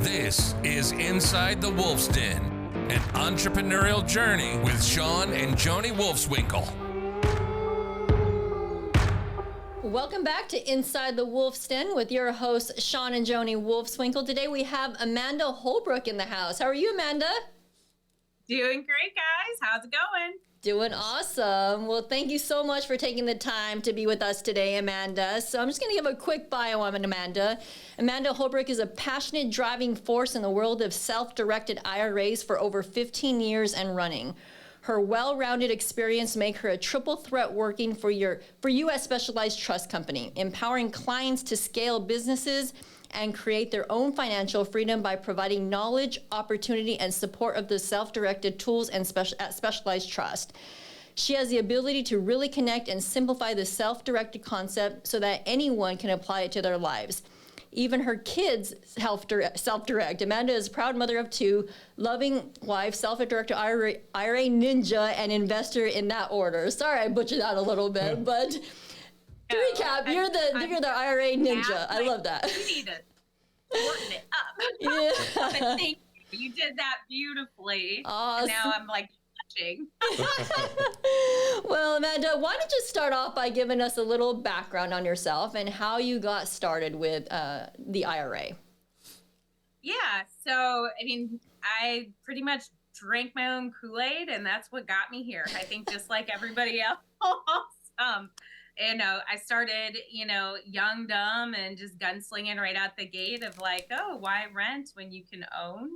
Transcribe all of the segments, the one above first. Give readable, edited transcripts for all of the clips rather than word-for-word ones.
This is Inside the Wolf's Den, an entrepreneurial journey with Sean and Joni Wolfswinkle. Welcome back to Inside the Wolf's Den with your hosts, Sean and Joni Wolfswinkle. Today we have Amanda Holbrook in the house. How are you, Amanda? Doing great, guys. How's it going? Doing awesome. Well, thank you so much for taking the time to be with us today, Amanda. So I'm just going to give a quick bio on Amanda. Amanda Holbrook is a passionate driving force in the world of self-directed IRAs for over 15 years and running. Her well-rounded experience make her a triple threat working for U.S. specialized trust company, empowering clients to scale businesses and create their own financial freedom by providing knowledge, opportunity, and support of the self-directed tools and specialized trust. She has the ability to really connect and simplify the self-directed concept so that anyone can apply it to their lives. Even her kids self-direct. Amanda is a proud mother of two, loving wife, self-directed IRA ninja, and investor in that order. Sorry, I butchered that a little bit, but to recap, you're the IRA ninja. I love that. You need to shorten it up. Yeah. But thank you. You did that beautifully. Awesome. And now I'm like blushing. Well, Amanda, why don't you start off by giving us a little background on yourself and how you got started with the IRA? Yeah. So, I pretty much drank my own Kool-Aid, and that's what got me here. I think just like everybody else. I started, young, dumb, and just gunslinging right out the gate of like, oh, why rent when you can own?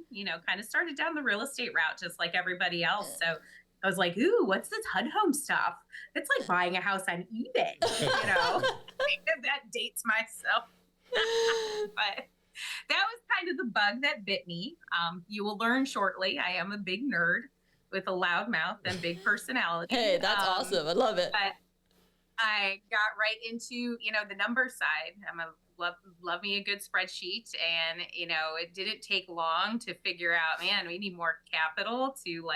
Kind of started down the real estate route just like everybody else. So I was like, ooh, what's this HUD home stuff? It's like buying a house on eBay, That dates myself. But that was kind of the bug that bit me. You will learn shortly. I am a big nerd with a loud mouth and big personality. Hey, that's awesome. I love it. But I got right into, the number side. Love me a good spreadsheet. And, it didn't take long to figure out, man, we need more capital to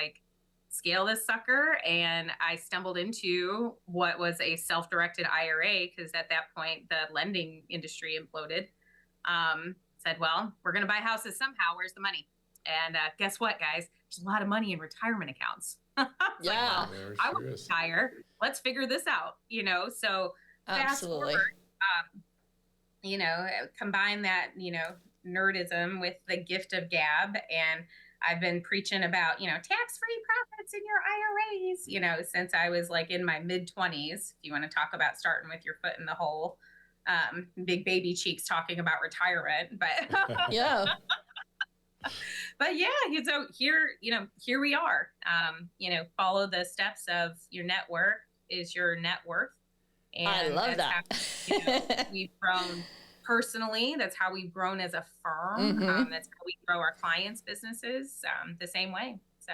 scale this sucker. And I stumbled into what was a self-directed IRA because at that point, the lending industry imploded. Said, well, we're going to buy houses somehow. Where's the money? And guess what, guys? There's a lot of money in retirement accounts. Yeah. I will retire. Let's figure this out, So fast forward, combine that, nerdism with the gift of gab. And I've been preaching about, tax-free profits in your IRAs, since I was in my mid-20s, if you want to talk about starting with your foot in the hole, big baby cheeks talking about retirement, but yeah. But yeah, so here we are. Follow the steps of your network is your net worth. And I love that. How, we've grown personally. That's how we've grown as a firm. Mm-hmm. That's how we grow our clients' businesses the same way. So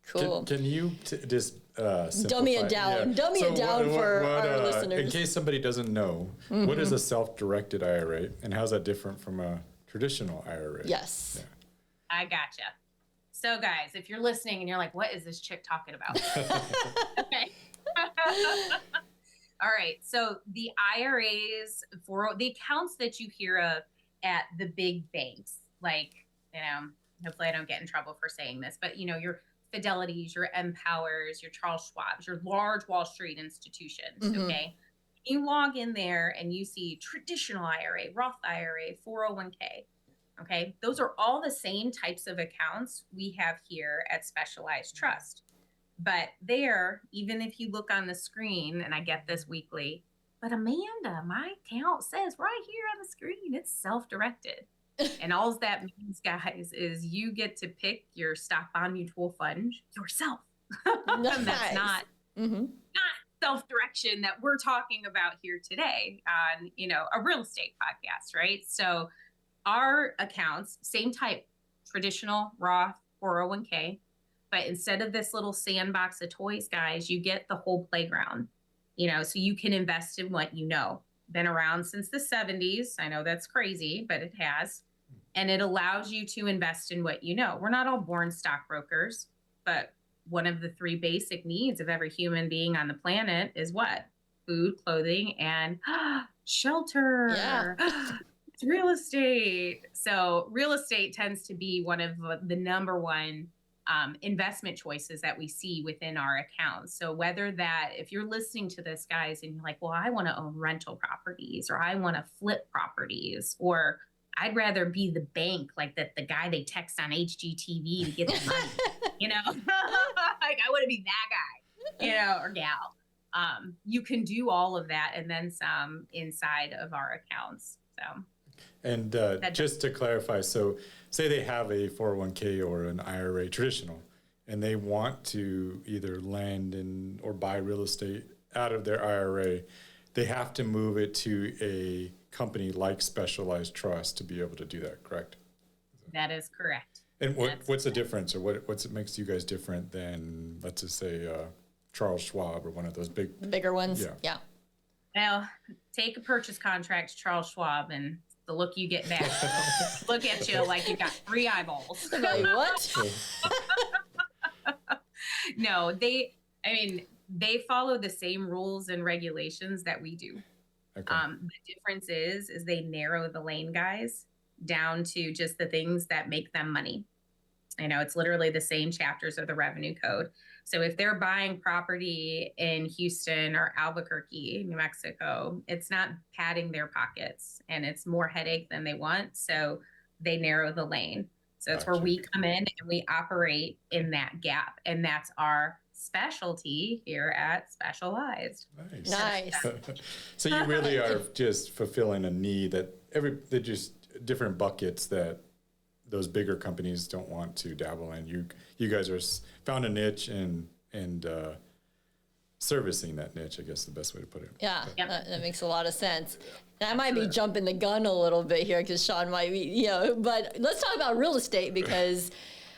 cool. Can you just simplify? Dummy it down. Yeah. Dummy it down for our listeners. In case somebody doesn't know, what is a self-directed IRA and how's that different from a traditional IRA? Yes. Yeah. I gotcha. So guys, if you're listening and you're like, what is this chick talking about? Okay. All right. So the IRAs for the accounts that you hear of at the big banks, hopefully I don't get in trouble for saying this, but your Fidelities, your Empowers, your Charles Schwabs, your large Wall Street institutions. Mm-hmm. Okay. You log in there and you see traditional IRA, Roth IRA, 401k. Okay, those are all the same types of accounts we have here at Specialized Trust. But there, even if you look on the screen, and I get this weekly, but Amanda, my account says right here on the screen, it's self-directed. And all that means, guys, is you get to pick your stock bond mutual fund yourself. Nice. That's not self-direction that we're talking about here today on, a real estate podcast, right? So our accounts, same type, traditional Roth 401k, but instead of this little sandbox of toys, guys, you get the whole playground, so you can invest in what been around since the 70s. I know that's crazy, but it has. And it allows you to invest in what We're not all born stockbrokers, but one of the three basic needs of every human being on the planet is what? Food, clothing, and shelter. Yeah. It's real estate. So real estate tends to be one of the number one investment choices that we see within our accounts. So whether that, if you're listening to this, guys, and you're like, well, I want to own rental properties, or I want to flip properties, or I'd rather be the bank, like the guy they text on HGTV to get the money, like I want to be that guy, or gal. You can do all of that and then some inside of our accounts. So. And just to clarify, so say they have a 401k or an IRA traditional, and they want to either lend in or buy real estate out of their IRA, they have to move it to a company like Specialized Trust to be able to do that, correct? That is correct. And what's the difference, or what makes you guys different than, let's just say, Charles Schwab or one of those bigger ones? Yeah. Well, take a purchase contract to Charles Schwab, and the look you get back, look at you like you got 3 eyeballs. Like, what? No, they follow the same rules and regulations that we do. Okay. The difference is they narrow the lane, guys, down to just the things that make them money. It's literally the same chapters of the revenue code. So if they're buying property in Houston or Albuquerque, New Mexico, it's not padding their pockets, and it's more headache than they want. So they narrow the lane. So it's where we come in and we operate in that gap. And that's our specialty here at Specialized. Nice. So you really are just fulfilling a need that they're just different buckets that those bigger companies don't want to dabble in. You guys are found a niche and servicing that niche, I guess the best way to put it. Yeah, that makes a lot of sense. And I might be jumping the gun a little bit here because Sean might be, but let's talk about real estate, because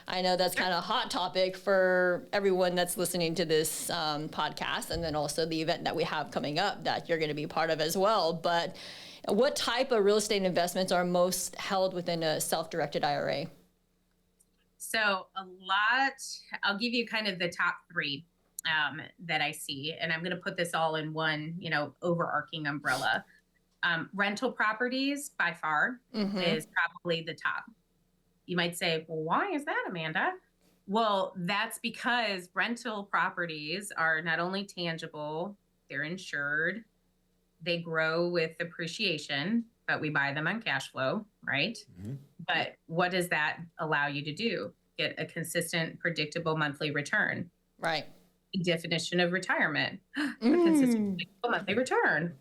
I know that's kind of a hot topic for everyone that's listening to this podcast, and then also the event that we have coming up that you're going to be part of as well. But what type of real estate investments are most held within a self-directed IRA? So I'll give you kind of the top 3 that I see, and I'm going to put this all in one, overarching umbrella. Rental properties by far is probably the top. You might say, well, why is that, Amanda? Well, that's because rental properties are not only tangible, they're insured, they grow with appreciation, but we buy them on cash flow, right? Mm-hmm. But what does that allow you to do? Get a consistent, predictable monthly return. Right. Definition of retirement. A consistent, predictable monthly return.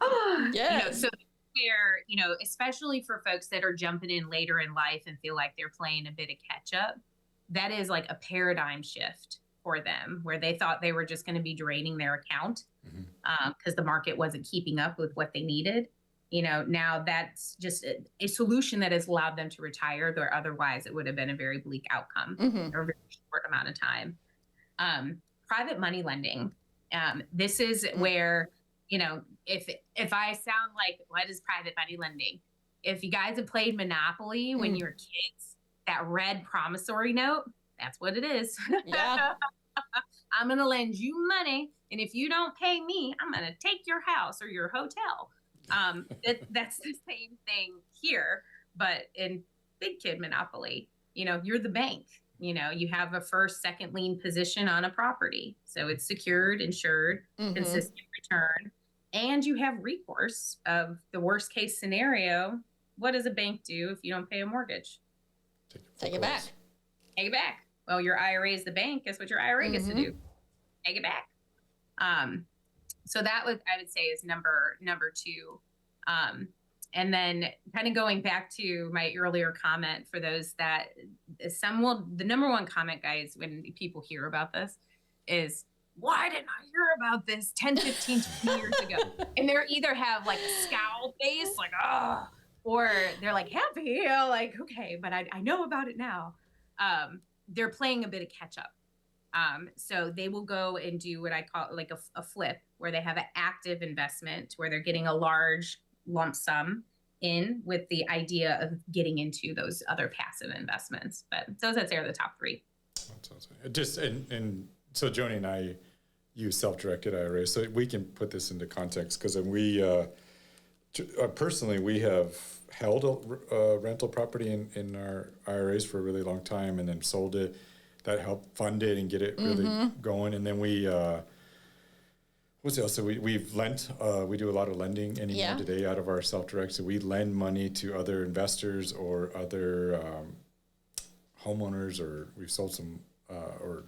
Yes. So where, especially for folks that are jumping in later in life and feel like they're playing a bit of catch up, that is like a paradigm shift for them, where they thought they were just going to be draining their account because the market wasn't keeping up with what they needed. Now that's just a solution that has allowed them to retire, where otherwise it would have been a very bleak outcome or a very short amount of time. Private money lending. This is where, if I sound like, what is private money lending? If you guys have played Monopoly when you were kids, that red promissory note, that's what it is. Yeah. I'm going to lend you money, and if you don't pay me, I'm going to take your house or your hotel. That's the same thing here, but in big kid Monopoly, you're the bank. You have a first, second lien position on a property. So it's secured, insured, consistent return, and you have recourse of the worst case scenario. What does a bank do if you don't pay a mortgage? Take it back. Take it back. Well, your IRA is the bank. Guess what your IRA gets to do? Take it back. So that I would say is number 2. And then kind of going back to my earlier comment, for those that the number one comment, guys, when people hear about this is, why didn't I hear about this 10, 15, 20 years ago? And they either have like a scowl face, like, oh, or they're like happy, like, okay, but I know about it now. They're playing a bit of catch up. So they will go and do what I call like a flip, where they have an active investment where they're getting a large lump sum in with the idea of getting into those other passive investments. But those, I'd say, are the top 3. Just, and so Joni and I use self-directed IRAs, so we can put this into context, because we Personally, we have held a rental property in our IRAs for a really long time, and then sold it. That helped fund it and get it really going. And then we, what's else? So we've lent. We do a lot of lending anymore today out of our self-direct. So we lend money to other investors or other homeowners, or we've sold some or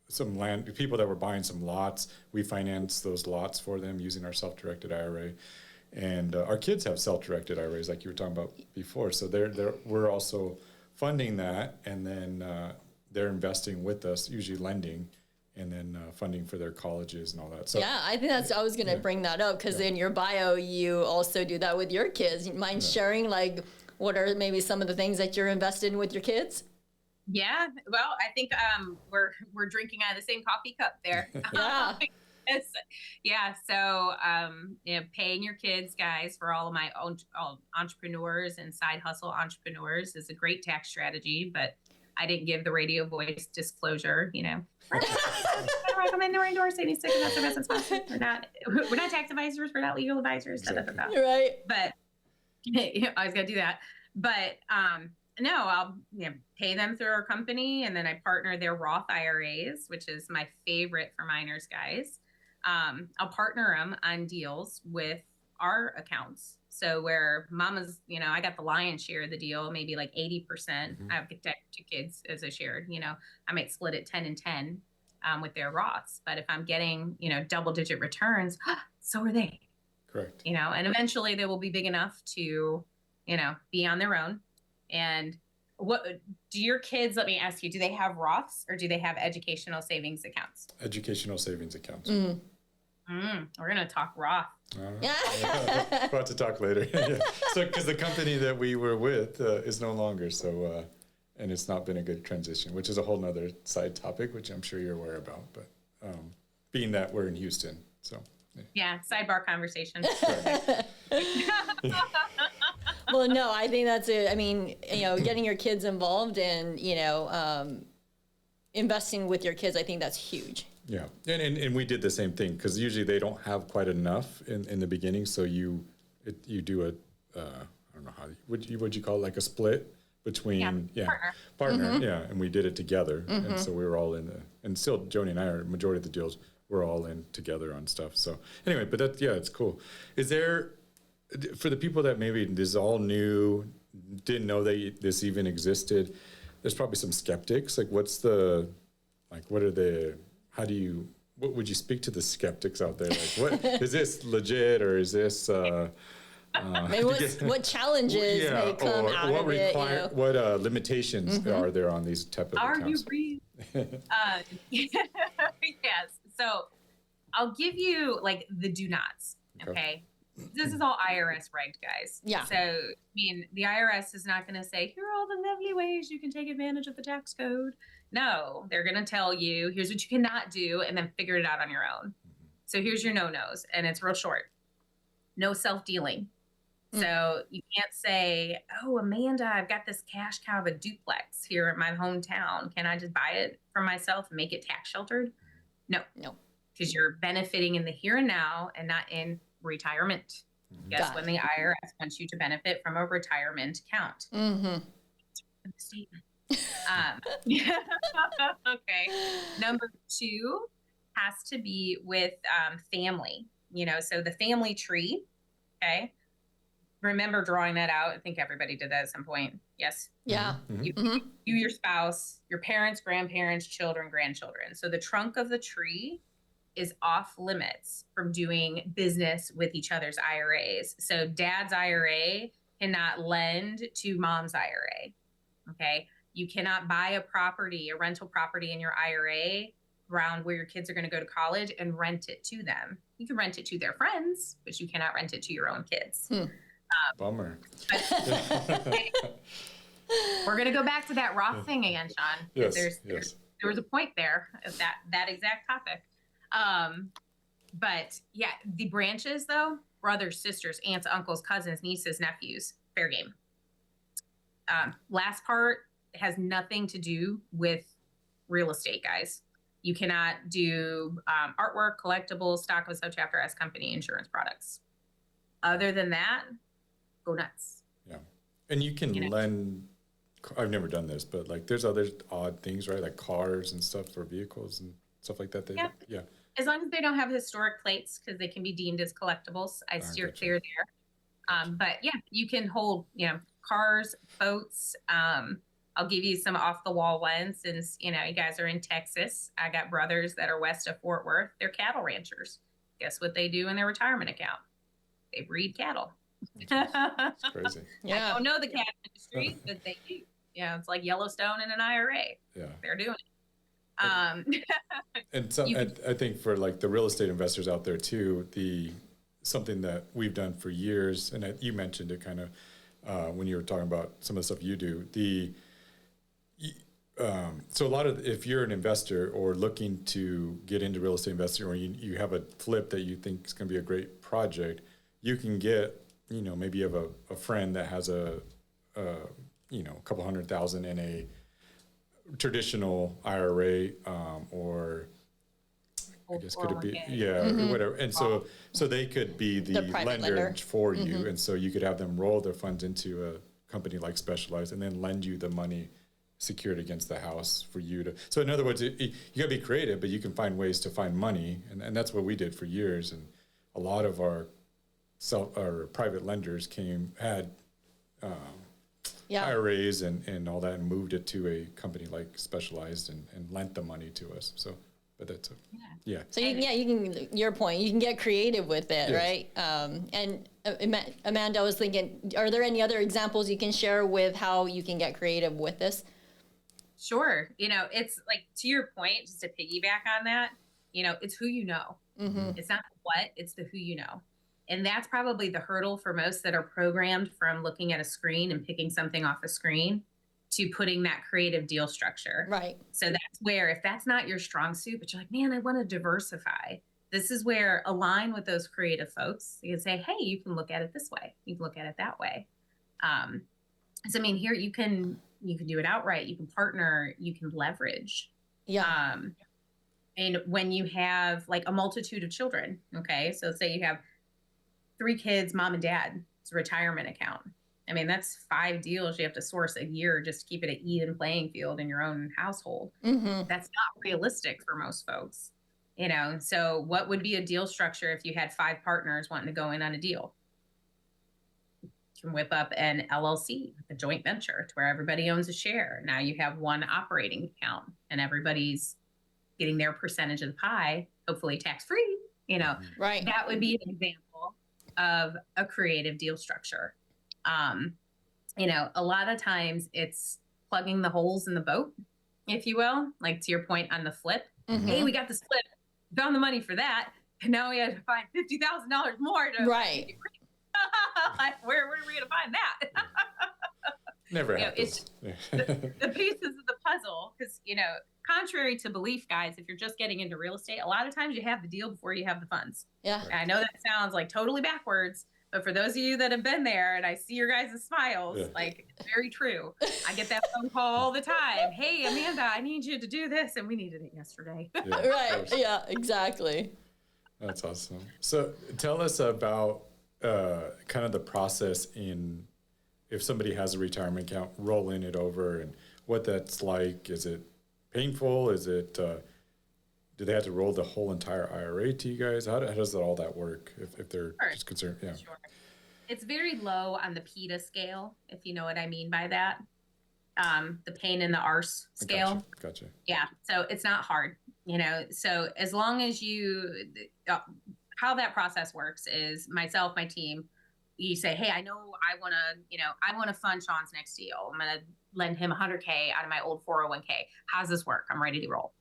some land, people that were buying some lots. We finance those lots for them using our self-directed IRA. And our kids have self-directed IRAs, like you were talking about before. So we're also funding that, and then they're investing with us, usually lending, and then funding for their colleges and all that. So yeah, I think I was going to bring that up, because in your bio, you also do that with your kids. You mind sharing, like, what are maybe some of the things that you're invested in with your kids? Yeah, well, I think we're drinking out of the same coffee cup there. Yeah. So, paying your kids, guys, for all of my own entrepreneurs and side hustle entrepreneurs is a great tax strategy, but I didn't give the radio voice disclosure, I recommend or endorse any sick investment sponsors. We're not tax advisors. We're not legal advisors. Exactly. Right. But I always got to do that. But, no, I'll pay them through our company, and then I partner their Roth IRAs, which is my favorite for minors, guys. I'll partner them on deals with our accounts. So where mama's, I got the lion's share of the deal, maybe like 80%. I have 2 kids, as I shared. I might split it 10 and 10 with their Roths. But if I'm getting, double-digit returns, so are they. Correct. And eventually they will be big enough to, be on their own. And what do your kids, let me ask you, do they have Roths or do they have educational savings accounts? Educational savings accounts. We're going to talk Roth. We'll have to talk later. So, because the company that we were with is no longer, so, and it's not been a good transition, which is a whole nother side topic, which I'm sure you're aware about, but being that we're in Houston, so. Yeah, sidebar conversation. Well, no, I think that's it. I mean, getting your kids involved and, investing with your kids, I think that's huge. Yeah, and we did the same thing, because usually they don't have quite enough in the beginning, so you do a, I don't know how, would you call it, like a split between, partner, and we did it together, and so we were all in and still Joni and I are, majority of the deals, we're all in together on stuff. So anyway, but that, it's cool. Is there, for the people that maybe this is all new, didn't know that this even existed, there's probably some skeptics. Like, what would you speak to the skeptics out there? Like, what is this legit, or is this maybe what challenges may come out of it? What limitations are there on these type of accounts? Are you real? Yes. So I'll give you like the do nots. Okay. This is all IRS regged, guys. Yeah. So, I mean, the IRS is not going to say, here are all the lovely ways you can take advantage of the tax code. No, they're going to tell you, here's what you cannot do, and then figure it out on your own. So here's your no-nos, and it's real short. No self-dealing. So you can't say, oh, Amanda, I've got this cash cow of a duplex here in my hometown. Can I just buy it for myself and make it tax sheltered? No. Because you're benefiting in the here and now and not in retirement. Guess when the IRS wants you to benefit from a retirement account. Okay. Number 2 has to be with family. So the family tree. Okay. Remember drawing that out. I think everybody did that at some point. Yes. Yeah. You, your spouse, your parents, grandparents, children, grandchildren. So the trunk of the tree is off limits from doing business with each other's IRAs. So dad's IRA cannot lend to mom's IRA. Okay. You cannot buy a rental property in your IRA around where your kids are going to go to college and rent it to them. You can rent it to their friends, but you cannot rent it to your own kids. Bummer. We're going to go back to that Roth thing again, Sean. Yes. There was a point there of that exact topic. But yeah, the branches though, brothers, sisters, aunts, uncles, cousins, nieces, nephews, fair game. Last part has nothing to do with real estate, guys. You cannot do artwork, collectibles, stock of a subchapter S company, insurance products. Other than that, go nuts. Yeah. And you can lend, I've never done this, but like there's other odd things, right? Like cars and stuff for vehicles and stuff like that. Yeah. As long as they don't have historic plates, because they can be deemed as collectibles, I steer clear there. But yeah, you can hold, cars, boats. I'll give you some off the wall ones, since, you guys are in Texas. I got brothers that are west of Fort Worth. They're cattle ranchers. Guess what they do in their retirement account? They breed cattle. It's crazy. I don't know the cattle industry, but they do. It's like Yellowstone in an IRA. Yeah. They're doing it. And so I think for like the real estate investors out there too, something that we've done for years, and you mentioned it kind of when you were talking about some of the stuff you do, so a lot of, if you're an investor or looking to get into real estate investing, or you have a flip that you think is going to be a great project, you can get, maybe you have a friend that has a couple $100,000 in a traditional IRA, or I guess could it be, whatever. And so they could be the lender for you. And so you could have them roll their funds into a company like Specialized and then lend you the money secured against the house for you to. So in other words, you got to be creative, but you can find ways to find money. And that's what we did for years. And a lot of our private lenders had IRAs and all that, and moved it to a company like Specialized and lent the money to us. So, but that's So you can your point. You can get creative with it, right? And Amanda, I was thinking, are there any other examples you can share with how you can get creative with this? Sure. It's like, to your point, just to piggyback on that, it's who you know. It's not what, it's the who you know. And that's probably the hurdle for most that are programmed from looking at a screen and picking something off a screen to putting that creative deal structure. Right. So that's where, if that's not your strong suit, but you're like, man, I want to diversify. This is where align with those creative folks. You can say, hey, you can look at it this way. You can look at it that way. So, here you can do it outright. You can partner, you can leverage. Yeah. And when you have like a multitude of children, okay, so say you have 3 kids, mom and dad, it's a retirement account. That's 5 deals you have to source a year just to keep it an even playing field in your own household. That's not realistic for most folks, So what would be a deal structure if you had 5 partners wanting to go in on a deal? You can whip up an LLC, a joint venture, to where everybody owns a share. Now you have one operating account, and everybody's getting their percentage of the pie, hopefully tax-free. Right. That would be an example of a creative deal structure. A lot of times it's plugging the holes in the boat, if you will, like to your point on the flip. Hey, we got this flip, found the money for that, and now we have to find $50,000 more to right. Like, where are we gonna find that? Never happens. It's the pieces of the puzzle, because contrary to belief, guys, if you're just getting into real estate, a lot of times you have the deal before you have the funds. Yeah. And I know that sounds like totally backwards, but for those of you that have been there, and I see your guys' smiles, like, it's very true. I get that phone call all the time. Hey, Amanda, I need you to do this, and we needed it yesterday. Right. Yeah, exactly. That's awesome. So tell us about kind of the process if somebody has a retirement account, rolling it over, and what that's like. Is it painful? Is it, do they have to roll the whole entire IRA to you guys? How does all that work if they're just concerned? Yeah. Sure. It's very low on the PETA scale, if you know what I mean by that. The pain in the arse scale. Gotcha. Yeah. So it's not hard, so as long as how that process works is myself, my team, you say, hey, I know I want to fund Sean's next deal. I'm going to lend him $100K out of my old 401k. How's this work? I'm ready to roll.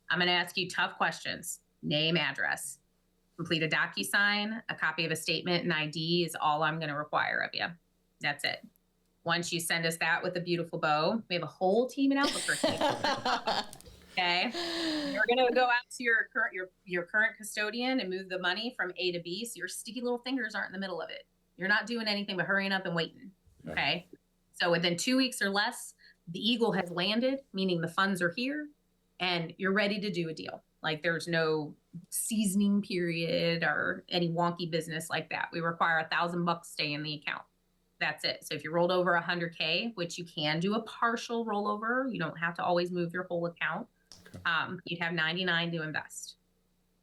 I'm going to ask you tough questions. Name, address, complete a DocuSign, a copy of a statement and ID is all I'm going to require of you. That's it. Once you send us that with a beautiful bow, we have a whole team in Albuquerque. Okay. You're going to go out to your current custodian and move the money from A to B. So your sticky little fingers aren't in the middle of it. You're not doing anything but hurrying up and waiting. Okay. So within 2 weeks or less, the eagle has landed, meaning the funds are here and you're ready to do a deal. Like there's no seasoning period or any wonky business like that. We require $1,000 stay in the account. That's it. So if you rolled over 100K, which you can do a partial rollover, you don't have to always move your whole account. Okay. You'd have 99 to invest.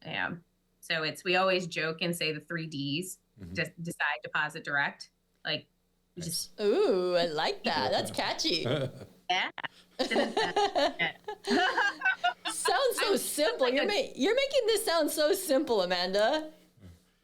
Yeah. So we always joke and say the 3Ds: decide, deposit, direct. Like, just. Ooh, I like that. That's catchy. Yeah. Sounds so simple. You're making this sound so simple, Amanda.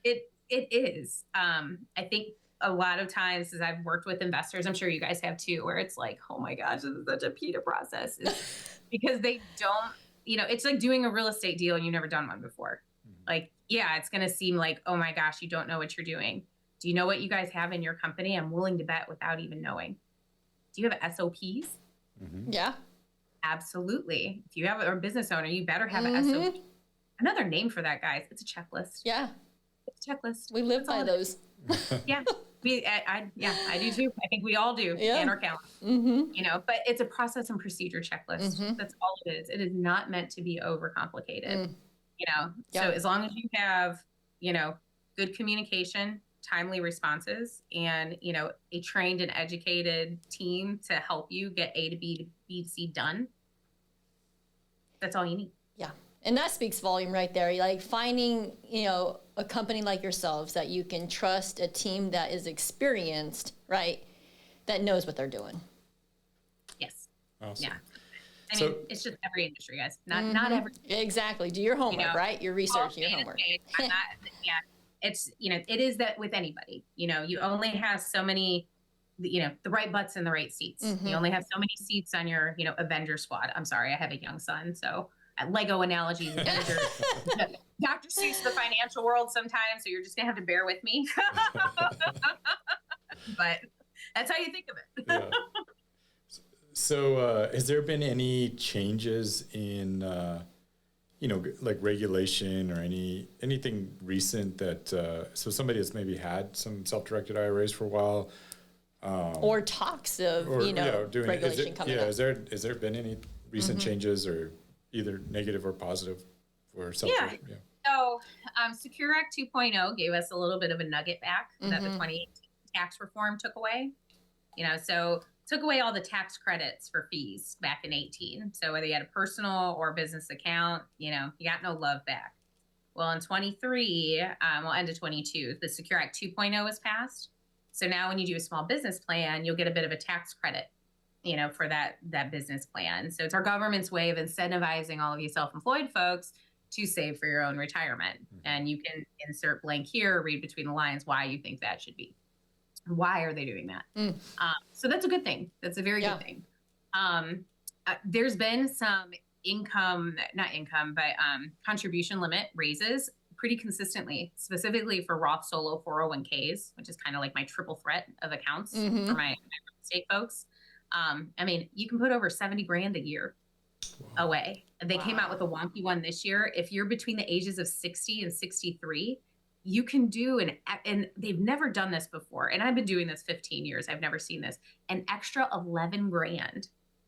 It is. I think a lot of times as I've worked with investors, I'm sure you guys have too, where it's like, oh my gosh, this is such a PITA process. It's because they don't, it's like doing a real estate deal and you've never done one before. Like, yeah, it's going to seem like, oh my gosh, you don't know what you're doing. Do you know what you guys have in your company? I'm willing to bet without even knowing. Do you have SOPs? Yeah. Absolutely. If you have a business owner, you better have an SOP. Another name for that, guys. It's a checklist. Yeah. It's a checklist. We live by those. Yeah. I do too. I think we all do in our calendar. But it's a process and procedure checklist. That's all it is. It is not meant to be overcomplicated. So as long as you have, good communication, timely responses, and, a trained and educated team to help you get A to B to B to C done, that's all you need. Yeah. And that speaks volume right there. Like finding, a company like yourselves that you can trust, a team that is experienced, right? That knows what they're doing. Yes. Awesome. Yeah. I mean, it's just every industry, guys. Not every. Exactly. Do your homework, right? Your research, your homework. It's, it is that with anybody, you only have so many, the right butts in the right seats. You only have so many seats on your, Avenger squad. I'm sorry, I have a young son, so Lego analogies. Dr. Seuss, the financial world sometimes, so you're just gonna have to bear with me. But that's how you think of it. Yeah. So has there been any changes in, like regulation or anything recent that, so somebody that's maybe had some self-directed IRAs for a while? Or talks of, regulation coming up. Has there been any recent changes or either negative or positive for self-directed? Yeah. So Secure Act 2.0 gave us a little bit of a nugget back that the 2018 tax reform took away. So took away all the tax credits for fees back in 18. So whether you had a personal or business account, you got no love back. Well, in 23, end of 22, the Secure Act 2.0 was passed. So now when you do a small business plan, you'll get a bit of a tax credit, for that business plan. So it's our government's way of incentivizing all of you self-employed folks to save for your own retirement. And you can insert blank here, read between the lines why you think that should be. Why are they doing that? So that's a good thing. That's a very good thing. There's been some contribution limit raises pretty consistently, specifically for Roth Solo 401ks, which is kind of like my triple threat of accounts for my real estate folks. You can put over 70 grand a year away. They came out with a wonky one this year. If you're between the ages of 60 and 63, you can do and they've never done this before. And I've been doing this 15 years. I've never seen this. An extra 11 grand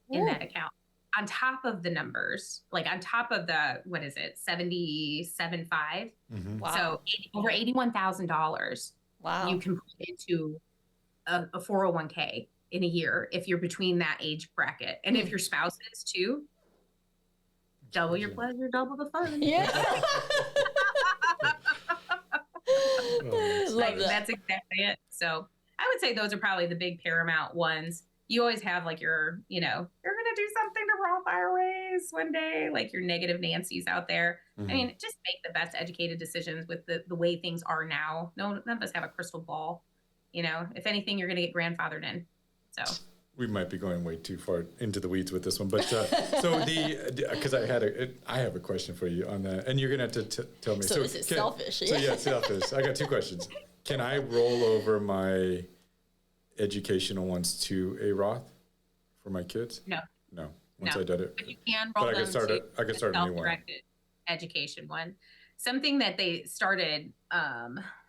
in that account on top of the numbers, like on top of the, 77.5. Wow. So over $81,000. Wow. You can put into a 401k in a year if you're between that age bracket. And if your spouse is too, double your pleasure, double the fun. Yeah. Love that. That's exactly it. So I would say those are probably the big paramount ones. You always have like your, you're going to do something to Roth IRAs one day, like your negative Nancy's out there. I mean, just make the best educated decisions with the way things are now. None of us have a crystal ball. If anything, you're going to get grandfathered in. So we might be going way too far into the weeds with this one, but so because I have a question for you on that, and you're gonna have to tell me. So this is selfish. So yeah, selfish. I got two questions. Can I roll over my educational ones to a Roth for my kids? No. Once I did it, but you can roll them I could start a new one. Self-directed education one. Something that they started.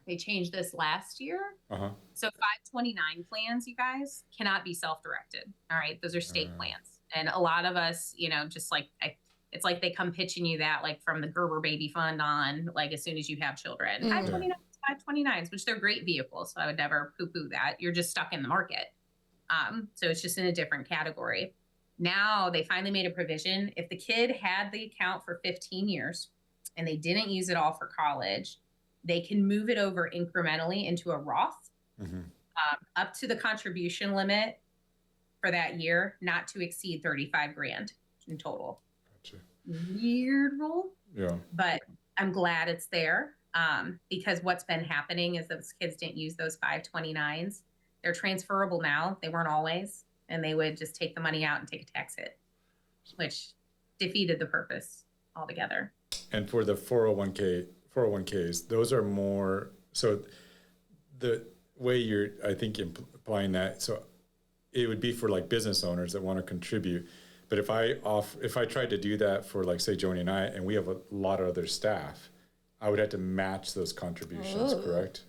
They changed this last year. So 529 plans, you guys, cannot be self-directed. All right. Those are state plans. And a lot of us, just like It's like they come pitching you that like from the Gerber Baby Fund on, like as soon as you have children. 529s, which they're great vehicles. So I would never poo-poo that. You're just stuck in the market. So it's just in a different category. Now they finally made a provision. If the kid had the account for 15 years and they didn't use it all for college, they can move it over incrementally into a Roth, up to the contribution limit for that year, not to exceed 35 grand in total. Gotcha. Weird rule. Yeah. But I'm glad it's there, because what's been happening is those kids didn't use those 529s. They're transferable now. They weren't always, and they would just take the money out and take a tax hit, which defeated the purpose altogether. And for the 401ks, those are more, so the way you're, I think, implying that, so it would be for like business owners that want to contribute. But if I tried to do that for like, say, Joni and I, and we have a lot of other staff, I would have to match those contributions, correct?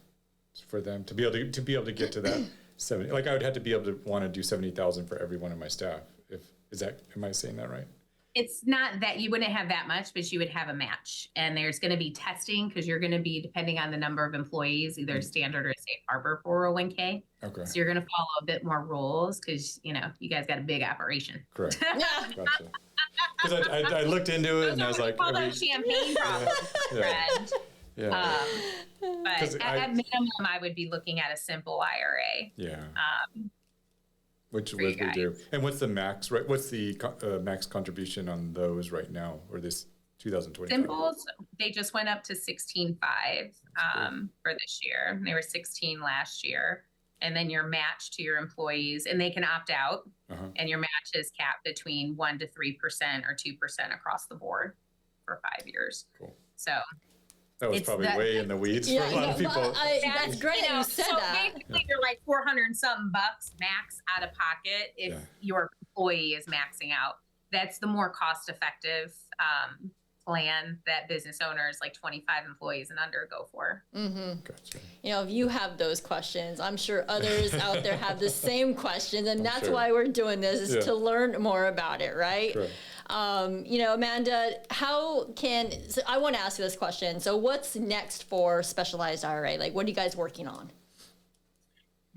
For them to be able to get to that 70, like I would have to be able to want to do 70,000 for every one of my staff. Am I saying that right? It's not that you wouldn't have that much, but you would have a match. And there's going to be testing because you're going to be, depending on the number of employees, either standard or safe harbor 401k. Okay. So you're going to follow a bit more rules because, you guys got a big operation. Correct. Gotcha. Because I looked into it and I was like, call those champagne problems, friend. Yeah. But at minimum, I would be looking at a simple IRA. Yeah. Which we do. And what's the max? Right? What's the max contribution on those right now, or this 2020? Simples, they just went up to 16.5 for this year. They were 16 last year, and then your match to your employees, and they can opt out. And your match is capped between 1% to 3% or 2% across the board for 5 years. Cool. So. That was probably way in the weeds for a lot of people. That's great that you said that. Basically, you're like $400 and something bucks max out of pocket if your employee is maxing out. That's the more cost-effective plan that business owners like 25 employees and under go for. Gotcha. If you have those questions, I'm sure others out there have the same questions, and that's why we're doing this, is to learn more about it, right? Sure. Amanda, so I want to ask you this question. So what's next for Specialized IRA? Like, what are you guys working on?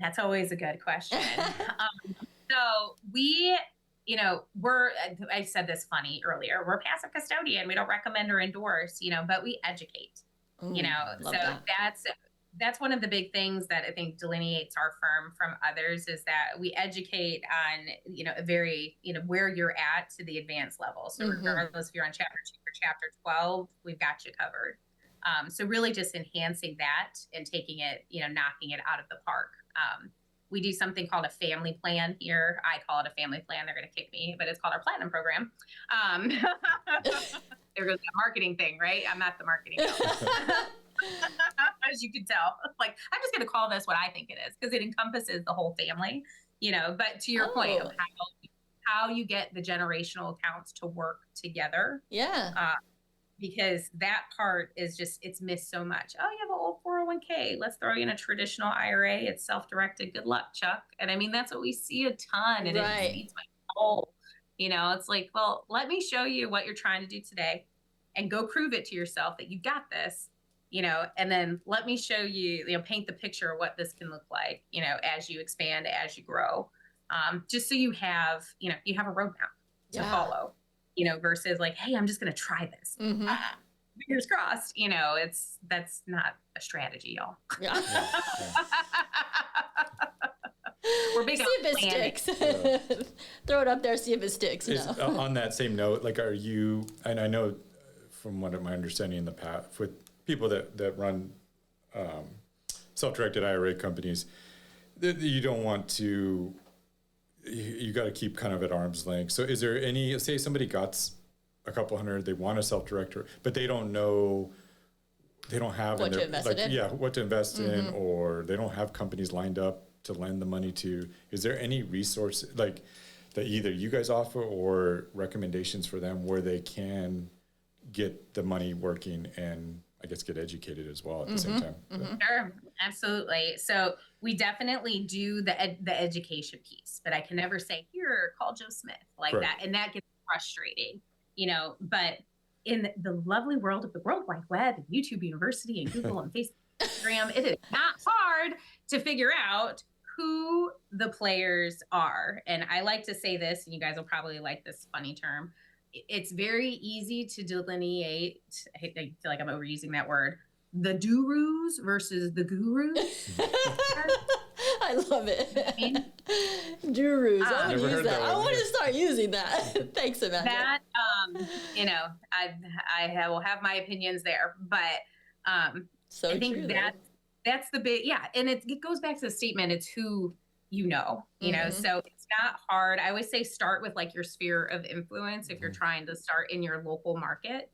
That's always a good question. So we, I said this funny earlier, we're passive custodian. We don't recommend or endorse, but we educate, so that's one of the big things that I think delineates our firm from others, is that we educate on, a very, where you're at to the advanced level. So regardless if you're on chapter 2 or chapter 12, we've got you covered. So really just enhancing that and taking it, knocking it out of the park. We do something called a family plan here. I call it a family plan. They're going to kick me, but it's called our platinum program. There goes that marketing thing, right? I'm not the marketing as you can tell. Like, I'm just going to call this what I think it is, because it encompasses the whole family, but to your point of how you get the generational accounts to work together. Yeah. Because that part is it's missed so much. Oh, you have an old 401k. Let's throw you in a traditional IRA. It's self-directed. Good luck, Chuck. And I mean, that's what we see a ton. And it eats my soul. It's like, well, let me show you what you're trying to do today and go prove it to yourself that you got this, and then let me show you, paint the picture of what this can look like, as you expand, as you grow, just so you have a roadmap to follow. Versus like, hey, I'm just going to try this. Fingers crossed. That's not a strategy, y'all. Yeah. We're big see if it sticks. Throw it up there, see if it sticks. On that same note, like, are you? And I know from what my understanding in the past with people that run self-directed IRA companies, that you don't want to. You got to keep kind of at arm's length. So is there any, say somebody got a couple hundred, they want a self-director, but they don't know, they don't have what to invest in. Yeah, what to invest in, or they don't have companies lined up to lend the money to. Is there any resource like that either you guys offer or recommendations for them where they can get the money working and I guess get educated as well at the same time? Sure, absolutely. So we definitely do the education piece, but I can never say, here, call Joe Smith like that. And that gets frustrating. but in the lovely world of the World Wide Web and YouTube University and Google and Facebook, Instagram, it is not hard to figure out who the players are. And I like to say this, and you guys will probably like this funny term. It's very easy to delineate, I feel like I'm overusing that word, the durus versus the gurus. I love it. Durus. I want to use that. I want to start using that. Thanks, Amanda. That, I will have my opinions there, but so I think true, that's the big, and it goes back to the statement. It's who you know, so it's not hard. I always say start with like your sphere of influence. If you're trying to start in your local market,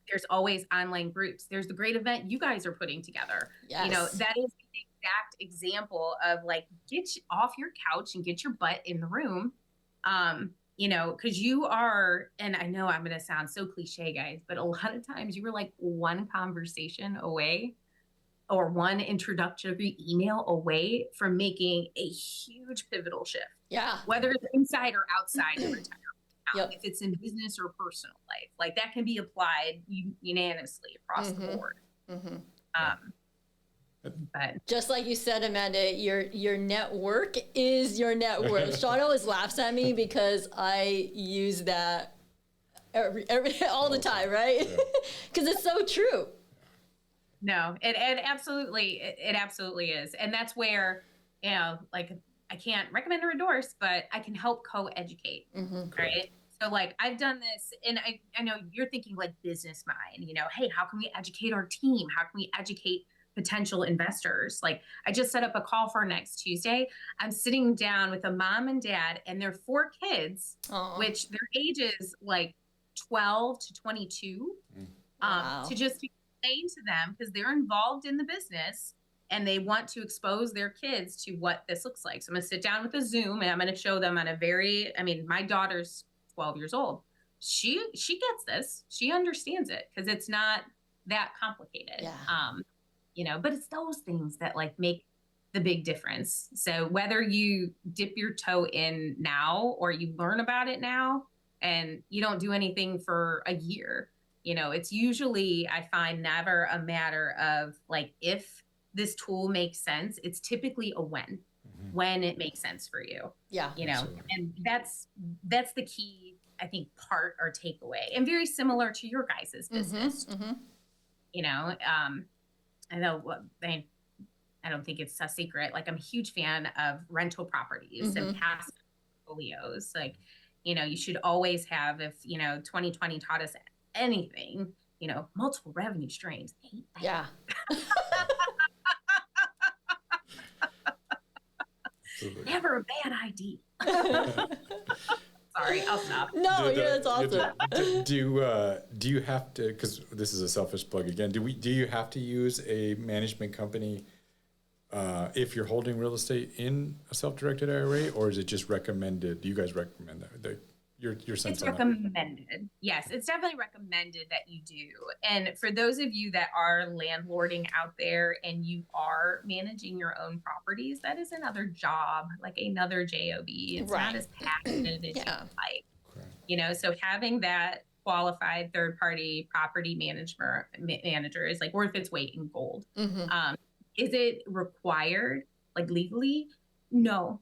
there's always online groups. There's the great event you guys are putting together. Yes. That is the exact example of like, get off your couch and get your butt in the room. Because you are, and I know I'm going to sound so cliche, guys, but a lot of times you were like one conversation away or one introductory email away from making a huge pivotal shift. Yeah. Whether it's inside or outside your retirement account, Yep. if it's in business or personal life, like that can be applied unanimously across the board. But just like you said, Amanda, your network is your net worth. Sean always laughs at me because I use that all the time, right? Because it's so true. No, it absolutely is. And that's where, like I can't recommend or endorse, but I can help co-educate, right? So like I've done this, and I know you're thinking like business mind, hey, how can we educate our team? How can we educate potential investors? Like I just set up a call for next Tuesday. I'm sitting down with a mom and dad and their 4 kids, which their ages like 12 to 22, to just explain to them, because they're involved in the business and they want to expose their kids to what this looks like. So I'm going to sit down with a Zoom and I'm going to show them on my daughter's 12 years old. She gets this. She understands it because it's not that complicated. Yeah. But it's those things that like make the big difference. So whether you dip your toe in now or you learn about it now and you don't do anything for a year, it's usually, I find, never a matter of like, if this tool makes sense. It's typically a when it makes sense for you. Yeah. Absolutely. And that's the key, I think, part or takeaway, and very similar to your guys' business. I know, I don't think it's a secret. Like I'm a huge fan of rental properties and passive portfolios. Like, you should always have, if, 2020 taught us anything, multiple revenue streams. Yeah. Never a bad idea. Sorry, I'll stop. No, that's awesome. Do you have to, because this is a selfish plug again, do you have to use a management company if you're holding real estate in a self-directed IRA, or is it just recommended? Do you guys recommend that? Your sense it's on recommended. That? Yes, it's definitely recommended that you do. And for those of you that are landlording out there and you are managing your own properties, that is another job, like another job. It's not as passionate as you like. So having that qualified third-party property manager is like worth its weight in gold. Is it required, like legally? No.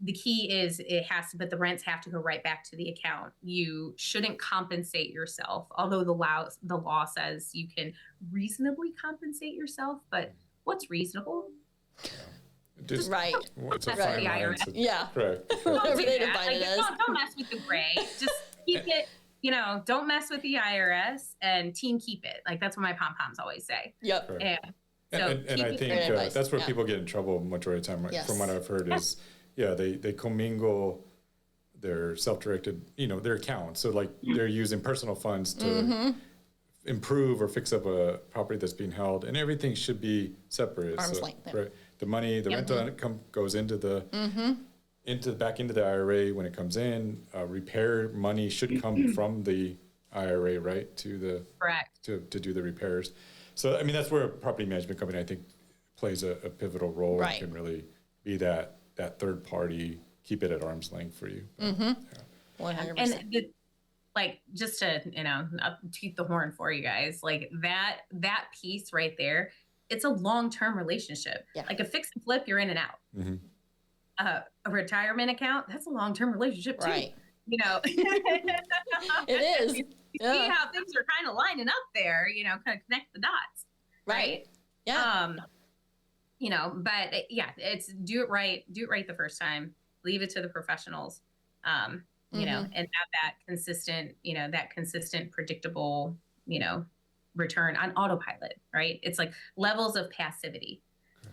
The key is but the rents have to go right back to the account. You shouldn't compensate yourself, although the law says you can reasonably compensate yourself. But what's reasonable? Just, right. It's a fine line. Yeah. Correct. Whatever they define it as. Don't mess with the gray. Just keep it. Don't mess with the IRS and team keep it. Like that's what my pom-poms always say. Yep. Right. Yeah. So and I think that's where people get in trouble majority of the time, right? From what I've heard is, they commingle their self-directed, their accounts. So like they're using personal funds to improve or fix up a property that's being held, and everything should be separate. Arm's length. Right. The money, the rental income goes into the back into the IRA when it comes in. Repair money should come from the IRA, right, correct to do the repairs. So, that's where a property management company, I think, plays a pivotal role and can really be that third party, keep it at arm's length for you. 100%. And like, just to, toot the horn for you guys, like that piece right there, it's a long-term relationship. Yeah. Like a fix and flip, you're in and out. Mm-hmm. A retirement account, that's a long-term relationship too. Right. It is. You see how things are kind of lining up there, kind of connect the dots. Right. Yeah. But it's do it right the first time, leave it to the professionals. And have that consistent, predictable, return on autopilot, right? It's like levels of passivity.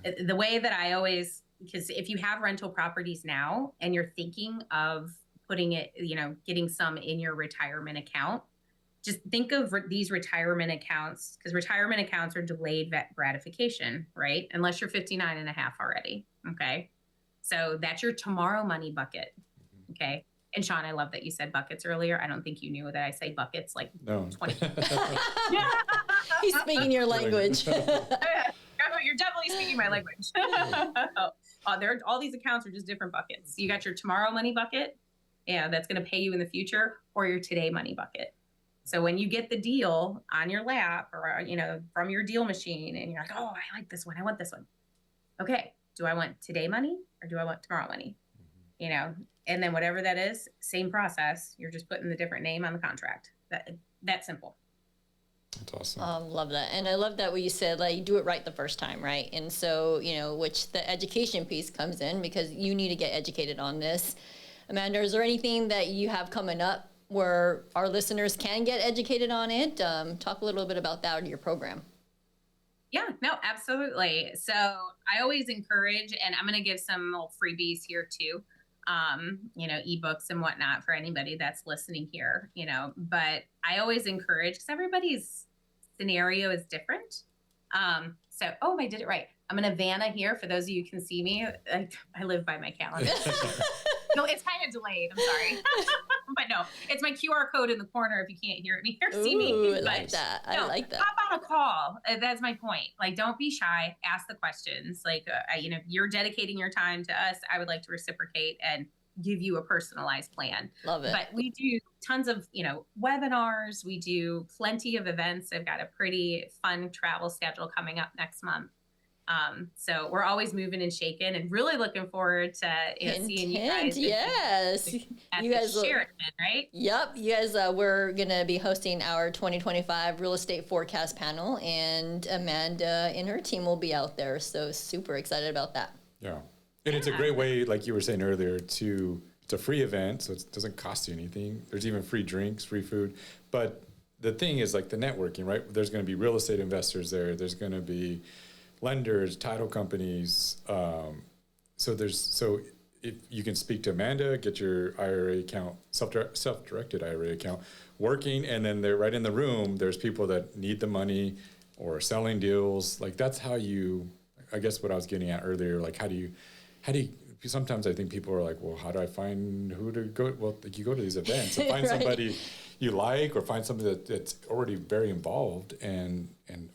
Okay. The way that I always, because if you have rental properties now and you're thinking of putting it, getting some in your retirement account, just think of these retirement accounts, because retirement accounts are delayed gratification, right? Unless you're 59 and a half already. Okay. So that's your tomorrow money bucket. Okay. And Sean, I love that you said buckets earlier. I don't think you knew that I say buckets like 20. He's speaking your language. You're definitely speaking my language. All these accounts are just different buckets. You got your tomorrow money bucket, that's going to pay you in the future, or your today money bucket. So when you get the deal on your lap or, from your deal machine and you're like, oh, I like this one. I want this one. Okay. Do I want today money or do I want tomorrow money? And then whatever that is, same process. You're just putting the different name on the contract. That's simple. That's awesome. Love that. And I love that what you said, like, do it right the first time, right? And so, which the education piece comes in, because you need to get educated on this. Amanda, is there anything that you have coming up where our listeners can get educated on it? Talk a little bit about that in your program. Yeah, no, absolutely. So I always encourage, and I'm going to give some little freebies here too, ebooks and whatnot for anybody that's listening here, but I always encourage, because everybody's scenario is different. I did it right. I'm in Havana here. For those of you who can see me, I live by my calendar. No, it's kind of delayed. I'm sorry. But no, it's my QR code in the corner if you can't hear me or see me. I like that. I like that. Hop on a call. That's my point. Like, don't be shy. Ask the questions. Like, you're dedicating your time to us. I would like to reciprocate and give you a personalized plan. Love it. But we do tons of, webinars. We do plenty of events. I've got a pretty fun travel schedule coming up next month. So we're always moving and shaking, and really looking forward to seeing you guys. Yes, you guys Sheraton, right? Yep, you guys. We're gonna be hosting our 2025 real estate forecast panel, and Amanda and her team will be out there. So super excited about that. Yeah, and it's a great way, like you were saying earlier, it's a free event, so it doesn't cost you anything. There's even free drinks, free food, but the thing is like the networking, right? There's going to be real estate investors there. There's going to be lenders, title companies. So if you can speak to Amanda, get your IRA account, self-directed IRA account working, and then they're right in the room. There's people that need the money or selling deals. Like that's how I guess what I was getting at earlier, like how do you, sometimes I think people are like, well, how do I find who to go? Well, like you go to these events and find somebody you like, or find somebody that's already very involved,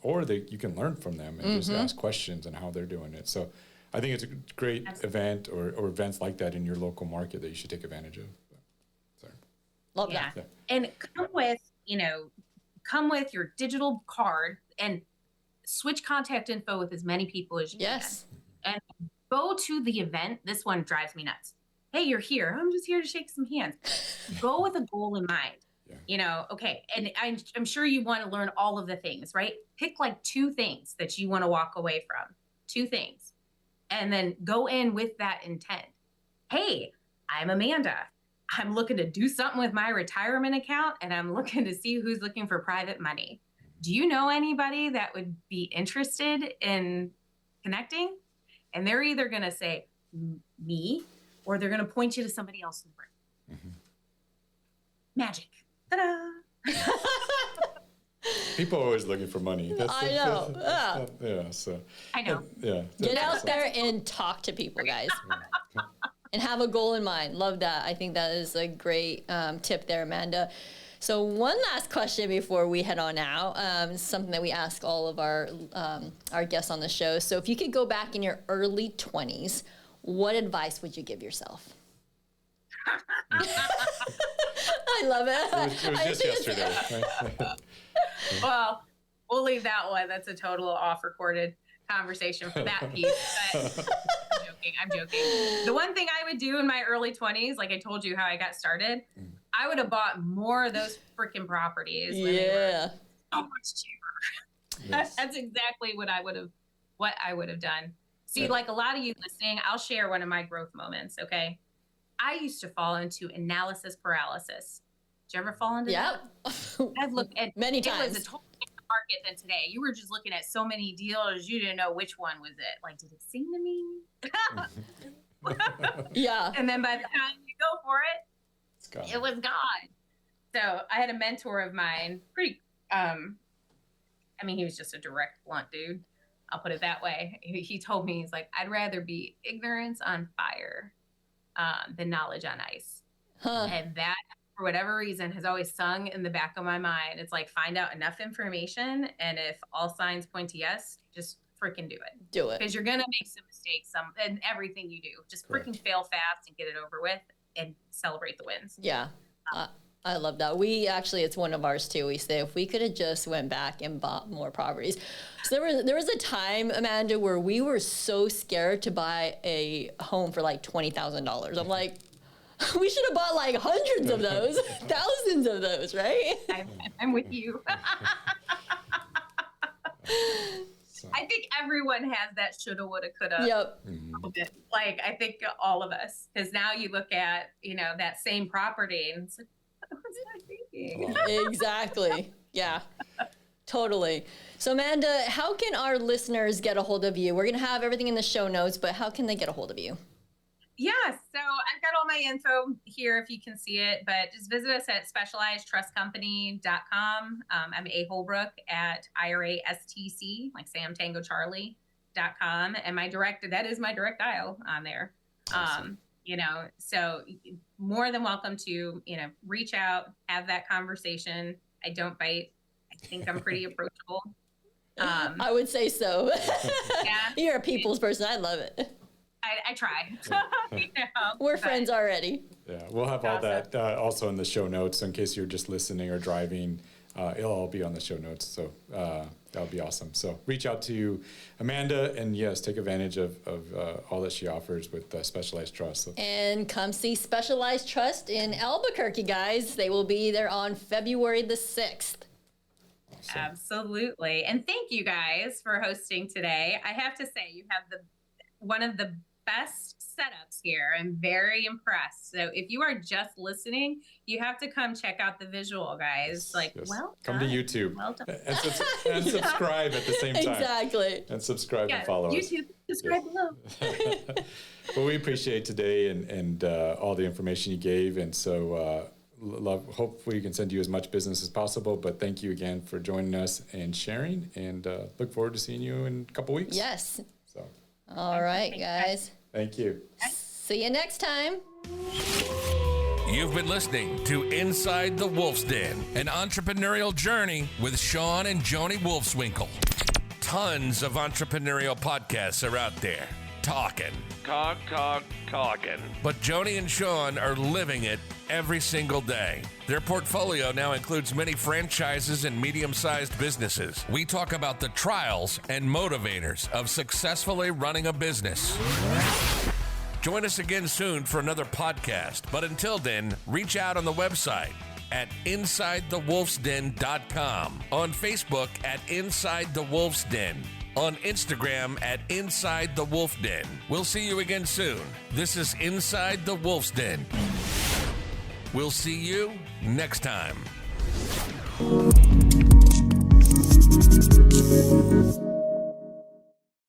or you can learn from them and just ask questions on how they're doing it. So I think it's a great event or events like that in your local market that you should take advantage of. Sorry. Love that. Yeah. And come with your digital card and switch contact info with as many people as you can. And go to the event. This one drives me nuts. Hey, you're here. I'm just here to shake some hands. Go with a goal in mind. Okay. And I'm sure you want to learn all of the things, right? Pick like 2 things that you want to walk away from, 2 things, and then go in with that intent. Hey, I'm Amanda. I'm looking to do something with my retirement account, and I'm looking to see who's looking for private money. Do you know anybody that would be interested in connecting? And they're either going to say me, or they're going to point you to somebody else in the room. Mm-hmm. Magic. Ta-da! People are always looking for money. I know. I know. Get out there and talk to people, guys. And have a goal in mind. Love that. I think that is a great tip there, Amanda. So one last question before we head on out. Something that we ask all of our guests on the show. So if you could go back in your early 20s, what advice would you give yourself? I love it. It was just yesterday. Right? Well, we'll leave that one. That's a total off-recorded conversation for that piece. But I'm joking. The one thing I would do in my early 20s, like I told you how I got started, I would have bought more of those freaking properties. When they were so much cheaper. Yes. That's exactly what I would have done. See, like a lot of you listening, I'll share one of my growth moments. Okay, I used to fall into analysis paralysis. Did you ever fall into that? I've looked at many times. It was a totally different market than today. You were just looking at so many deals, you didn't know which one was it. Like, did it seem to me? Yeah. And then by the time you go for it, it was gone. So I had a mentor of mine, he was just a direct, blunt dude. I'll put it that way. He told me, he's like, I'd rather be ignorance on fire than knowledge on ice. And that, for whatever reason, has always sung in the back of my mind. It's like, find out enough information, and if all signs point to yes, just freaking do it. Do it. Because you're going to make some mistakes in everything you do. Just freaking fail fast and get it over with and celebrate the wins. Yeah. I love that. It's one of ours too. We say if we could have just went back and bought more properties. So there was a time, Amanda, where we were so scared to buy a home for like $20,000. I'm like, we should have bought like hundreds of those, thousands of those, right? I'm with you. I think everyone has that shoulda, woulda, coulda. Yep. Like, I think all of us, because now you look at, that same property and it's like, what was I thinking? Exactly. Yeah, totally. So Amanda, how can our listeners get a hold of you? We're going to have everything in the show notes, but how can they get a hold of you? Yeah, so I've got all my info here if you can see it, but just visit us at specializedtrustcompany.com. I'm A. Holbrook at IRASTC, like Sam Tango Charlie.com. And that is my direct dial on there. Awesome. So more than welcome to, reach out, have that conversation. I don't bite. I think I'm pretty approachable. I would say so. Yeah. You're a people's person. I love it. I try. We're friends already. Yeah, we'll have all that also in the show notes in case you're just listening or driving. It'll all be on the show notes, so that'll be awesome. So reach out to Amanda, and yes, take advantage of all that she offers with Specialized Trust. So. And come see Specialized Trust in Albuquerque, guys. They will be there on February the 6th. Awesome. Absolutely. And thank you guys for hosting today. I have to say, you have one of the best setups here. I'm very impressed. So if you are just listening, you have to come check out the visual, guys. Well come to YouTube and subscribe at the same time. Exactly. And subscribe and follow YouTube, subscribe below. Well, we appreciate today and all the information you gave. And so hopefully we can send you as much business as possible. But thank you again for joining us and sharing. And look forward to seeing you in a couple weeks. Yes. So. All right, guys. Thank you. See you next time. You've been listening to Inside the Wolf's Den, an entrepreneurial journey with Sean and Joni Wolfswinkle. Tons of entrepreneurial podcasts are out there. Talking. But Joni and Sean are living it every single day. Their portfolio now includes many franchises and medium-sized businesses. We talk about the trials and motivators of successfully running a business. Join us again soon for another podcast. But until then, reach out on the website at InsideTheWolf'sDen.com, on Facebook at Inside the Wolf's Den, on Instagram at Inside the Wolf Den. We'll see you again soon. This is Inside the Wolf's Den. We'll see you next time.